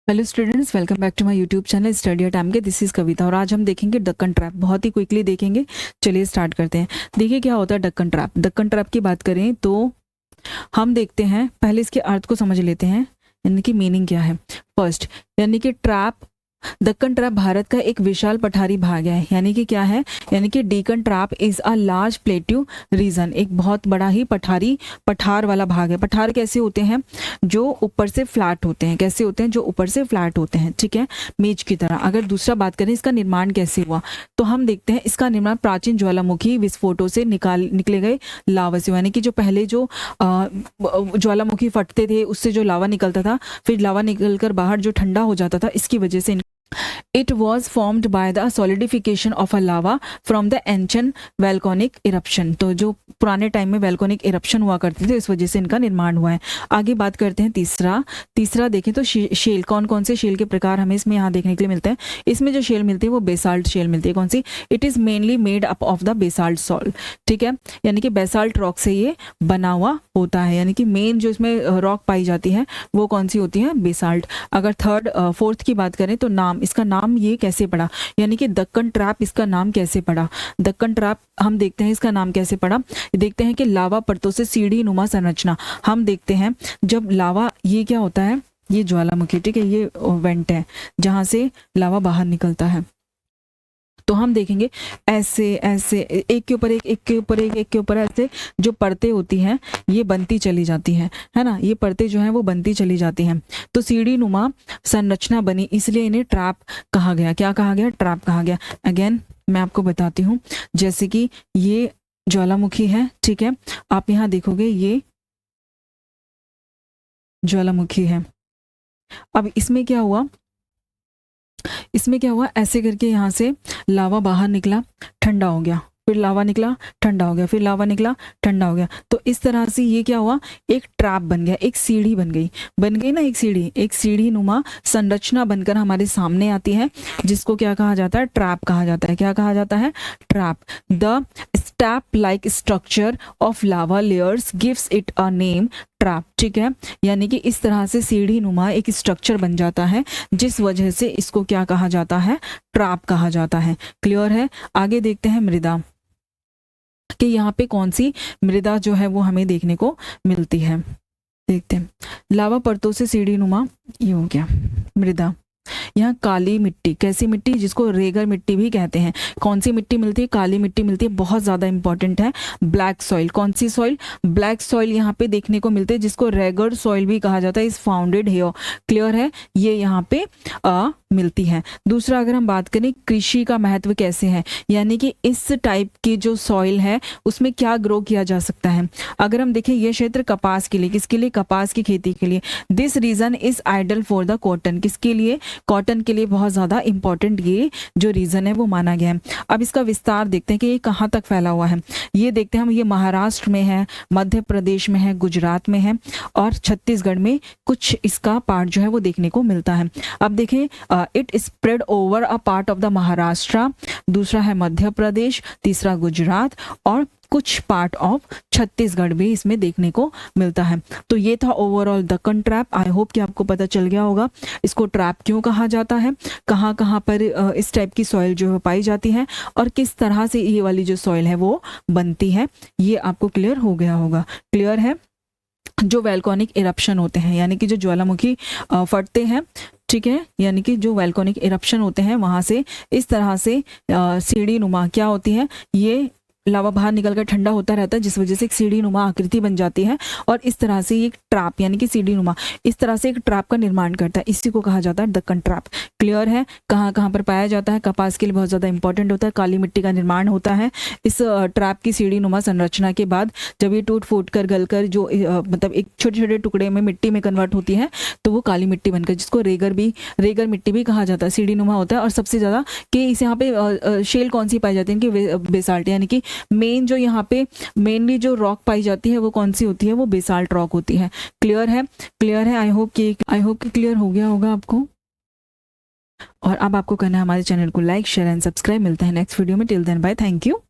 Hello students, welcome back to my YouTube channel study at M K. This is Kavita और आज हम देखेंगे Deccan trap. बहुत ही क्विकली देखेंगे। चलिए स्टार्ट करते हैं। देखिए क्या होता है दक्कन ट्रैप। दक्कन ट्रैप की बात करें तो हम देखते हैं, पहले इसके अर्थ को समझ लेते हैं, यानी कि मीनिंग क्या है। फर्स्ट, यानी कि ट्रैप, दक्कन ट्रैप भारत का एक विशाल पठारी भाग है। यानी कि क्या है, यानी कि Deccan trap is a large plateau region, एक बहुत बड़ा ही पठार वाला भाग है। पठार कैसे होते हैं? जो ऊपर से फ्लैट होते हैं। कैसे होते हैं? जो ऊपर से फ्लैट होते हैं, ठीक है, मेज की तरह। अगर दूसरा बात करें इसका निर्माण कैसे हुआ, तो हम देखते हैं इसका निर्माण प्राचीन ज्वालामुखी विस्फोटों से निकले गए लावा से, यानी कि जो पहले जो ज्वालामुखी फटते थे उससे जो लावा निकलता था, फिर लावा निकलकर बाहर जो ठंडा हो जाता था, इसकी वजह से It was formed by the solidification of a lava from the ancient volcanic eruption। तो जो पुराने टाइम में वैल्कोनिक इरप्शन हुआ करते थे, इस वजह से इनका निर्माण हुआ है। आगे बात करते हैं तीसरा देखें तो शेल। कौन कौन से शेल के प्रकार हमें इसमें यहाँ देखने के लिए मिलते हैं? इसमें जो शेल मिलती है वो बेसाल्ट शेल मिलती है। कौन सी? It is mainly made up of the basalt salt, ठीक है, यानी कि बेसाल्ट रॉक से ये बना हुआ होता है। यानी कि मेन जो इसमें रॉक पाई जाती है वो कौन सी होती है? बेसाल्ट। अगर फोर्थ की बात करें तो नाम, इसका नाम ये कैसे पड़ा, यानी कि दक्कन ट्रैप, इसका नाम कैसे पड़ा? दक्कन ट्रैप हम देखते हैं इसका नाम कैसे पड़ा। देखते हैं कि लावा परतों से सीढ़ी नुमा संरचना। हम देखते हैं जब लावा, ये क्या होता है, ये ज्वालामुखी, ठीक है, ये वेंट है जहां से लावा बाहर निकलता है। तो हम देखेंगे ऐसे ऐसे एक के ऊपर एक, एक के ऊपर एक, एक के ऊपर ऐसे जो परतें होती हैं ये बनती चली जाती हैं, है ना। ये परतें जो हैं वो बनती चली जाती हैं, तो सीढ़ी नुमा संरचना बनी, इसलिए इन्हें ट्रैप कहा गया। क्या कहा गया? ट्रैप कहा गया। अगेन मैं आपको बताती हूँ, जैसे कि ये ज्वालामुखी है, ठीक है, आप यहाँ देखोगे ये ज्वालामुखी है। अब इसमें क्या हुआ, ऐसे करके यहाँ से लावा बाहर निकला, ठंडा हो गया, फिर लावा निकला, ठंडा हो गया, फिर लावा निकला, ठंडा हो गया। तो इस तरह से ये क्या हुआ, एक ट्रैप बन गया, एक सीढ़ी बन गई ना, एक सीढ़ी नुमा संरचना बनकर हमारे सामने आती है, जिसको क्या कहा जाता है? ट्रैप कहा जाता है। क्या कहा जाता है? Trap. The step like structure of lava layers gives it a name trap, ठीक है, यानी कि इस तरह से सीढ़ी नुमा एक स्ट्रक्चर बन जाता है, जिस वजह से इसको क्या कहा जाता है? ट्रैप कहा जाता है। क्लियर है? आगे देखते हैं मृदा, कि यहाँ पे कौन सी मृदा जो है वो हमें देखने को मिलती है। देखते हैं, लावा परतों से सीढ़ी नुमा, ये हो गया मृदा। यहाँ काली मिट्टी, कैसी मिट्टी? जिसको रेगर मिट्टी भी कहते हैं। कौन सी मिट्टी मिलती है? काली मिट्टी मिलती है, बहुत ज्यादा इंपॉर्टेंट है। ब्लैक सॉइल, कौन सी सॉइल? ब्लैक सॉइल यहाँ पे देखने को मिलते हैं, जिसको रेगर सॉइल भी कहा जाता है। Is founded here. क्लियर है? ये यहाँ पे मिलती है। दूसरा, अगर हम बात करें कृषि का महत्व कैसे है, यानी कि इस टाइप की जो सॉइल है उसमें क्या ग्रो किया जा सकता है। अगर हम देखें ये क्षेत्र कपास के लिए, किसके लिए? कपास की खेती के लिए। This reason is ideal for the cotton, किसके लिए? कॉटन के लिए बहुत ज्यादा इंपॉर्टेंट ये जो रीजन है वो माना गया है। अब इसका विस्तार देखते हैं कि ये कहाँ तक फैला हुआ है। ये देखते हैं हम, ये महाराष्ट्र में है, मध्य प्रदेश में है, गुजरात में है और छत्तीसगढ़ में कुछ इसका पार्ट जो है वो देखने को मिलता है। अब देखें, it spread over a part of the Maharashtra, दूसरा है मध्य प्रदेश, तीसरा गुजरात और कुछ पार्ट ऑफ छत्तीसगढ़ भी इसमें देखने को मिलता है। तो ये था overall Deccan trap. I hope कि आपको पता चल गया होगा इसको ट्रैप क्यों कहा जाता है, कहाँ कहाँ पर इस टाइप की सॉइल जो है पाई जाती है और किस तरह से ये वाली जो सॉइल है वो बनती है। ये आपको क्लियर हो गया होगा। क्लियर है? जो वैल्कोनिक इरप्शन होते हैं, यानी कि जो ज्वालामुखी फटते हैं, ठीक है, यानी कि जो वैल्कोनिक इरप्शन होते हैं वहां से इस तरह से सीढ़ी नुमा क्या होती है, ये लावा बाहर निकलकर ठंडा होता रहता है, जिस वजह से एक सीढ़ी नुमा आकृति बन जाती है और इस तरह से एक ट्रैप, यानी कि सीढ़ी नुमा इस तरह से एक ट्रैप का निर्माण करता है। इसी को कहा जाता है दक्कन ट्रैप। क्लियर है? कहाँ कहाँ पर पाया जाता है? कपास के लिए बहुत ज्यादा इंपॉर्टेंट होता है। काली मिट्टी का निर्माण होता है इस ट्रैप की सीढ़ी नुमा संरचना के बाद। जब ये टूट फूट कर गलकर जो मतलब एक छोटे छोटे टुकड़े में मिट्टी में कन्वर्ट होती है तो वो काली मिट्टी बनकर, जिसको रेगर मिट्टी भी कहा जाता है, सीढ़ी नुमा होता है। और सबसे ज्यादा कि इस यहाँ पे शेल कौन सी पाई जाती है? इनकी बेसाल्ट, यानी कि मेन जो यहाँ पे मेनली जो रॉक पाई जाती है वो कौन सी होती है? वो बेसाल्ट रॉक होती है। क्लियर है? क्लियर है? आई होप कि क्लियर हो गया होगा आपको। और अब आपको करना है हमारे चैनल को लाइक, शेयर एंड सब्सक्राइब। मिलते हैं नेक्स्ट वीडियो में। Till then bye, thank you.